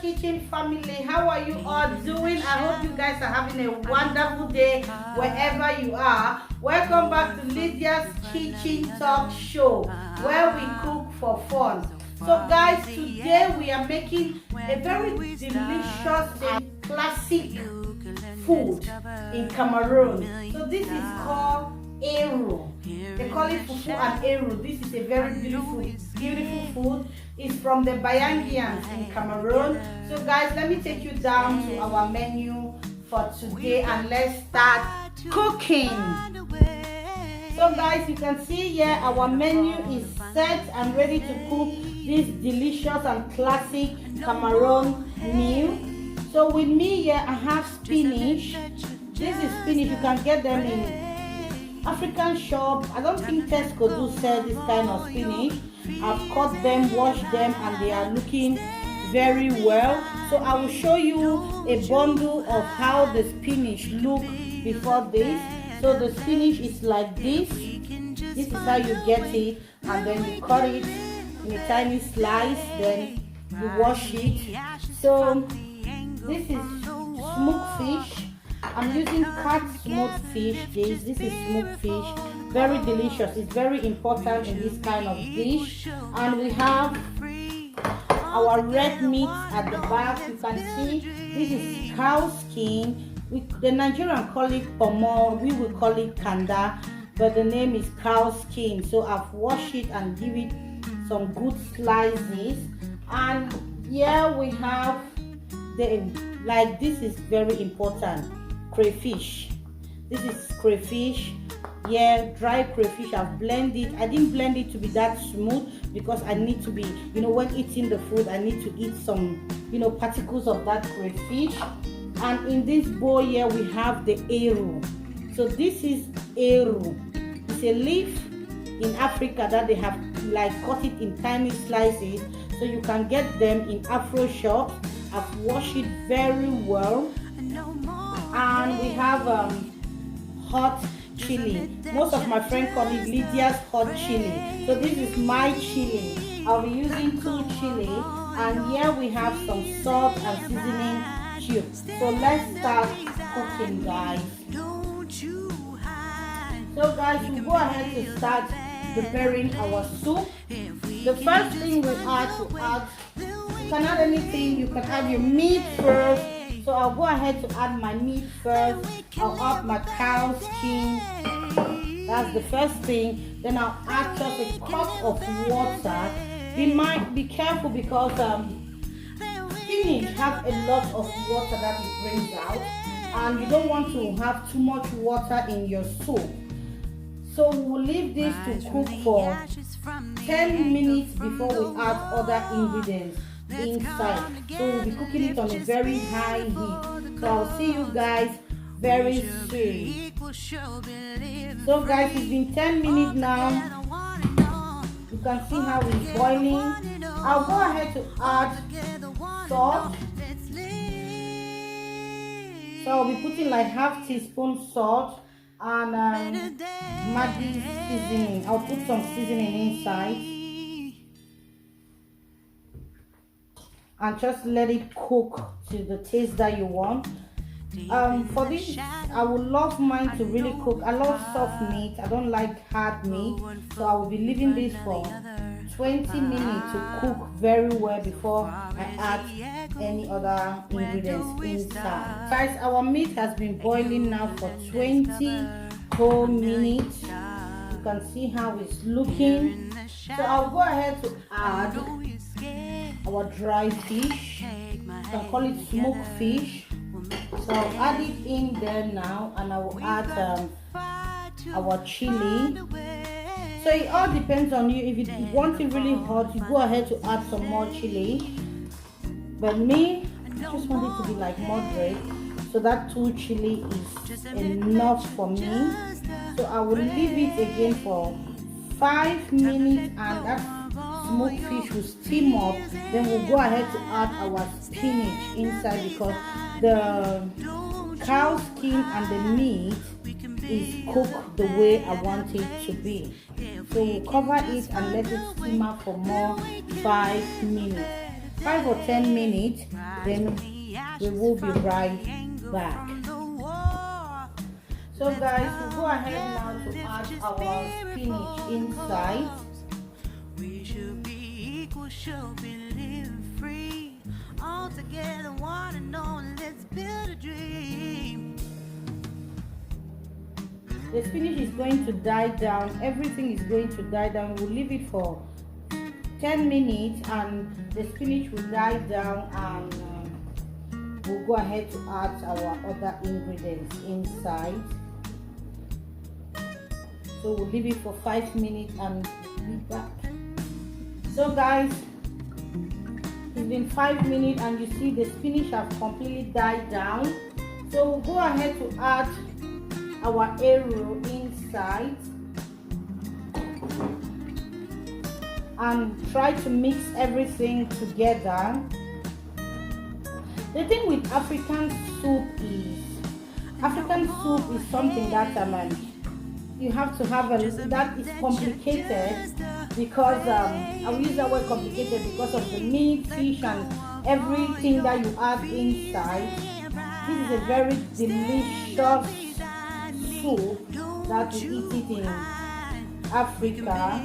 Lydia's Kitchen family, how are you all doing? I hope you guys are having a wonderful day wherever you are. Welcome back to Lydia's Kitchen Talk Show, where we cook for fun. So guys, today we are making a very delicious and classic food in Cameroon. So this is called eru. They call it fufu and eru. This is a very beautiful food. It's from the Bayangians in Cameroon. So guys, let me take you down to our menu for today and let's start cooking. So guys, you can see here our menu is set and ready to cook this delicious and classic Cameroon meal. So with me here I have spinach. This is spinach. You can get them in African shop. I don't think Tesco do sell this kind of spinach. I've cut them, washed them, and they are looking very well. So I will show you a bundle of how the spinach look before this. So the spinach is like this. This is how you get it, and then you cut it in a tiny slice, then you wash it. So this is smoked fish. I'm using cat smoked fish. This is smoked fish. Very delicious. It's very important in this kind of dish. And we have our red meat at the back. You can see this is cow skin. The Nigerian call it pomo. We will call it kanda, but the name is cow skin. So I've washed it and give it some good slices. And here we have this is very important, crayfish. This is crayfish. Yeah, dry crayfish. I've blended it. I didn't blend it to be that smooth because I need to be, when eating the food, I need to eat some, particles of that crayfish. And in this bowl here we have the eru. So this is eru. It's a leaf in Africa that they have cut it in tiny slices. So you can get them in Afro shop. I've washed it very well. And we have hot chili. Most of my friends call it Lydia's hot chili. So this is my chili. I'll be using 2 chili, and here we have some salt and seasoning cubes. So let's start cooking, guys. So guys, we go ahead to start preparing our soup. The first thing we add, you can add anything. You can add your meat first. So I'll go ahead to add my meat first. I'll add my cow skin. That's the first thing. Then I'll add just a cup of water. Be careful because spinach have a lot of water that it brings out, and you don't want to have too much water in your soup. So we'll leave this to cook for 10 minutes before we add other ingredients inside. So we'll be cooking it on a very high heat. So I'll see you guys very soon. So guys, it's been 10 minutes now. You can see how it's boiling. I'll go ahead to add salt. So I'll be putting like half teaspoon salt and Maggi seasoning. I'll put some seasoning inside and just let it cook to the taste that you want. For this, I would love mine to really cook. I love soft meat. I don't like hard meat. So I will be leaving this for 20 minutes to cook very well before I add any other ingredients inside. Guys, our meat has been boiling now for 20 whole minutes. You can see how it's looking. So I'll go ahead to add our dry fish. You can call it smoked fish. So I'll add it in there now, and I will add our chili. So it all depends on you. If you want it really hot, you go ahead to add some more chili. But me, I just want it to be like moderate. So that 2 chili is enough for me. So I will leave it again for 5 minutes, and that smoked fish will steam up. Then we'll go ahead to add our spinach inside because the cow skin and the meat is cooked the way I want it to be. So we'll cover it and let it simmer for more 5 minutes. 5 or 10 minutes, then we will be right back. So guys, we'll go ahead now to add our spinach inside. We should be equal, should be living free. All together, one and all, let's build a dream. The spinach is going to die down. Everything is going to die down. We'll leave it for 10 minutes and the spinach will die down, and we'll go ahead to add our other ingredients inside. So we'll leave it for 5 minutes and be back. So guys, it's been 5 minutes and you see the spinach have completely died down. So we'll go ahead to add our eru inside and try to mix everything together. The thing with African soup is something that you have to have that is complicated, because I will use that word complicated because of the meat, fish and everything that you add inside. This is a very delicious soup that we eat it in Africa.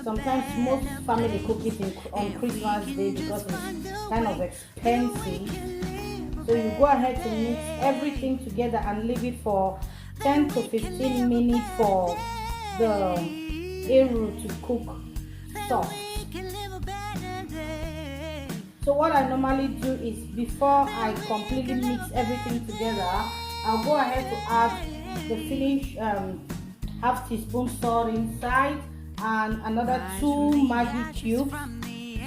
Sometimes most family cook it on Christmas Day because it's kind of expensive. So you go ahead to mix everything together and leave it for 10 to 15 minutes for the eru to cook soft. So what I normally do is, before I completely mix everything together, I'll go ahead to add the finished half teaspoon salt inside and another 2 Maggi cubes.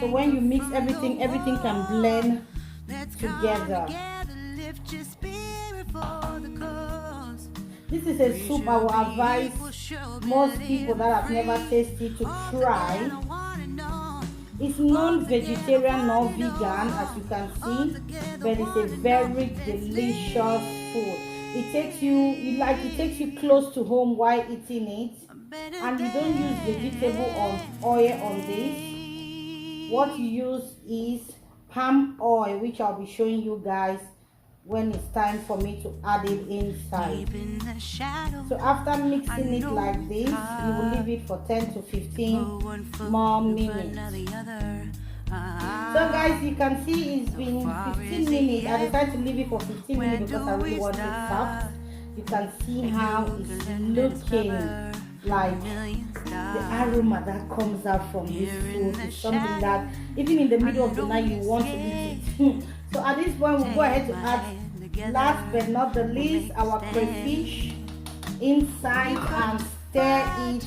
So when you mix everything can blend together. This is a soup I will advise most people that have never tasted to try. It's non-vegetarian nor vegan, as you can see, but it's a very delicious food. It takes you close to home while eating it, and you don't use vegetable oil on this. What you use is palm oil, which I'll be showing you guys when it's time for me to add it inside. So after mixing it like this, you will leave it for 10 to 15 more minutes. So guys, you can see it's been 15 minutes. I decided to leave it for 15 minutes because I really want it soft. You can see how it's looking like. The aroma that comes out from this food is something that even in the middle of the night you want to eat it. So at this point we'll go ahead to add, last but not the least, our crayfish inside and stir it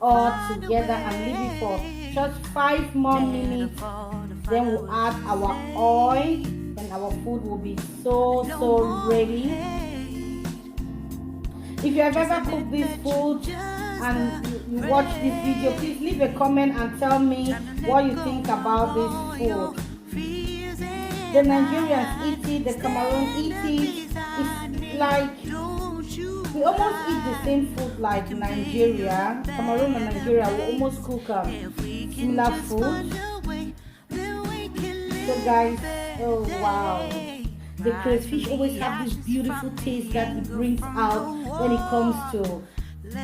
all together and leave it for just 5 more minutes. Then we'll add our oil and our food will be so ready. If you have ever cooked this food and you watch this video, please leave a comment and tell me what you think about this food. The Nigerians eat it, the Cameroon eat it. It's like we almost eat the same food like Nigeria. Cameroon and Nigeria will almost cook similar food. So guys, oh wow. The crayfish always have this beautiful taste that it brings out when it comes to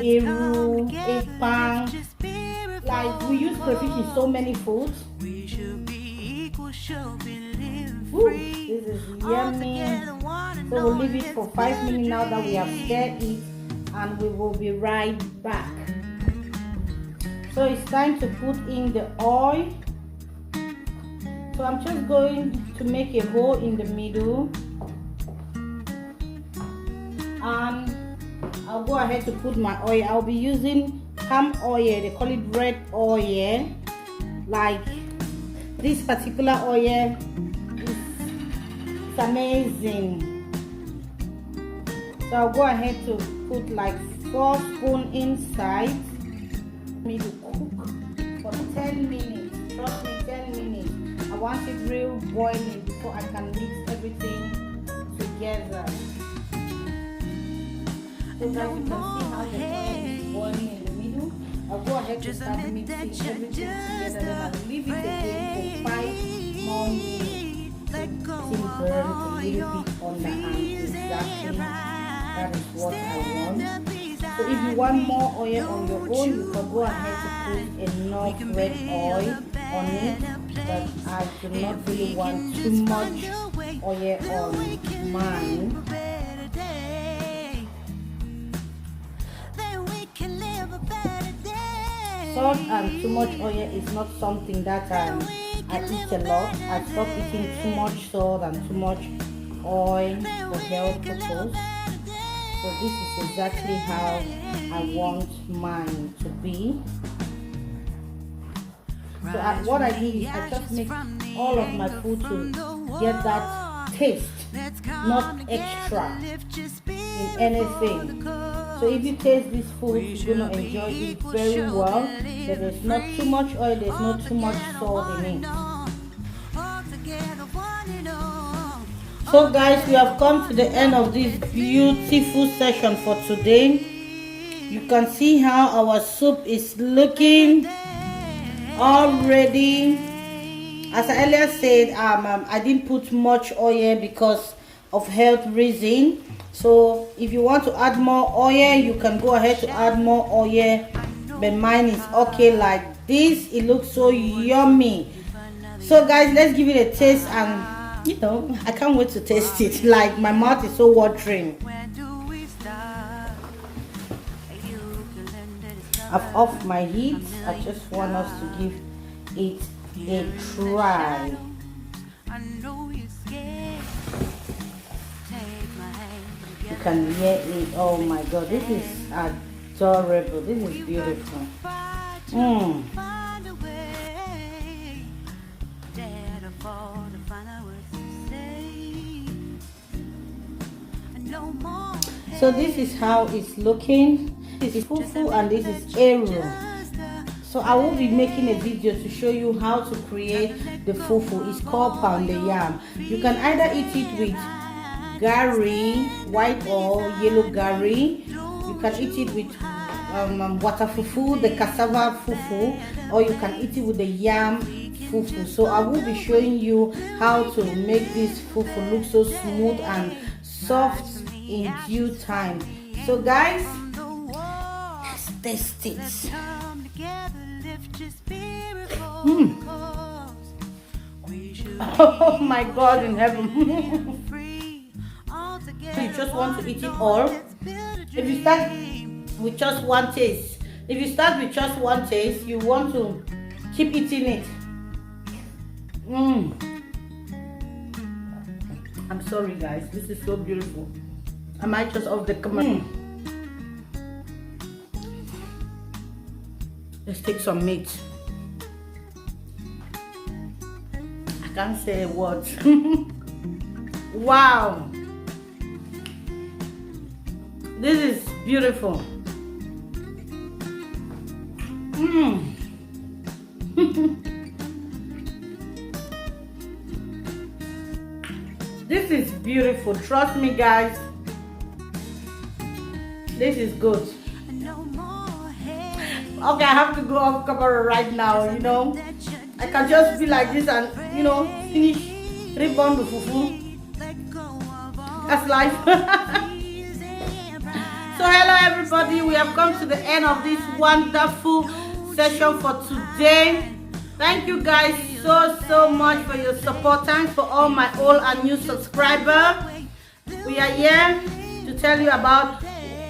eru, epang. Like we use crayfish in so many foods. Ooh, this is yummy. So we'll leave it for 5 minutes now that we have stirred it, and we will be right back. So it's time to put in the oil. So I'm just going to make a hole in the middle, and I'll go ahead to put my oil. I'll be using palm oil. They call it red oil. Like this particular oil is amazing. So I'll go ahead to put like 4 spoons inside. Me to cook for 10 minutes. Trust me, 10 minutes. I want it real boiling before I can mix everything together. So guys, you can see how the oil is boiling in the middle. I'll go ahead to start mixing everything together, then I'll leave it again for 5 small bit till burn a little bit on the hand. Exactly, that is what I want. So if you want more oil on your own, you can go ahead to put enough red oil on it, but I do not really want too much oil on mine. Salt and too much oil is not something that I eat a lot. I stop eating too much salt and too much oil for health purposes. So this is exactly how I want mine to be. So what I do is I just make all of my food to get that taste, not extra in anything. So if you taste this food, you're gonna enjoy it very well. There's not too much oil, there's not too much salt in it. So guys, we have come to the end of this beautiful session for today. You can see how our soup is looking already. As I earlier said, I didn't put much oil because of health reason. So if you want to add more oil, you can go ahead to add more oil, but mine is okay like this. It looks so yummy. So guys, let's give it a taste, and you know, I can't wait to taste it. Like, my mouth is so watering. I've off my heat. I just want us to give it a try. You can hear it. Oh my god, this is adorable. This is beautiful. So this is how it's looking. This is fufu and this is eru. So I will be making a video to show you how to create the fufu. It's called pounded yam. You can either eat it with gari, white or yellow gari. You can eat it with water fufu, the cassava fufu, or you can eat it with the yam fufu. So I will be showing you how to make this fufu look so smooth and soft in due time. So guys, let's taste it. Oh my god in heaven. You just want to eat it all. If you start with just one taste, you want to keep eating it. I'm sorry guys, this is so beautiful. I might just off the camera. Let's take some meat. I can't say a word. Wow, this is beautiful. This is beautiful. Trust me guys, this is good. Okay, I have to go off camera right now, you know. I can just be like this and, you know, finish 3 pounds of fufu. That's life. So hello everybody, we have come to the end of this wonderful session for today. Thank you guys so much for your support. Thanks for all my old and new subscribers. We are here to tell you about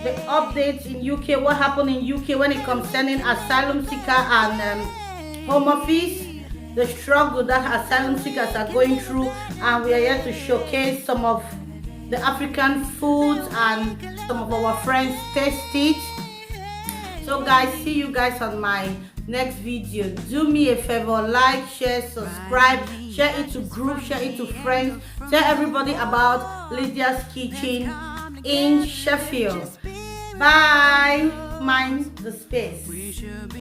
the updates in UK, what happened in UK when it concerning asylum seeker and home office, the struggle that asylum seekers are going through, and we are here to showcase some of the African foods and some of our friends taste it. So guys, see you guys on my next video. Do me a favor, like, share, subscribe, share it to group, share it to friends, tell everybody about Lydia's Kitchen in Sheffield. Bye. Mind the space.